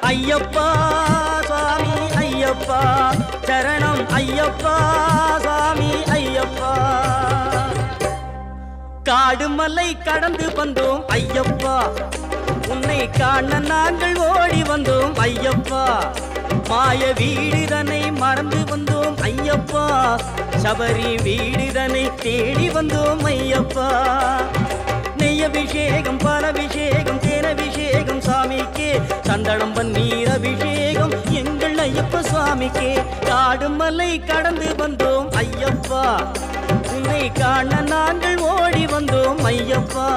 ஐயப்பா சுவாமி ஐயப்பா சரணம் ஐயப்பா சுவாமி ஐயப்பா காடு மலை கடந்து வந்தோம் ஐயப்பா உன்னை காண நாங்கள் ஓடி வந்தோம் ஐயப்பா மாய வீடுதனை மறந்து வந்தோம் ஐயப்பா சபரி வீடுதனை தேடி வந்தோம் ஐயப்பா நெய்யபிஷேகம் பாலபிஷேகம் தேனபிஷேகம் சாமிக்கே சந்தனம் பன்னீர் அபிஷேகம் எங்கள் ஐயப்ப சுவாமிக்கே காடு மலை கடந்து வந்தோம் ஐயப்பா உன்னை காண நாங்கள் ஓடி வந்தோம் ஐயப்பா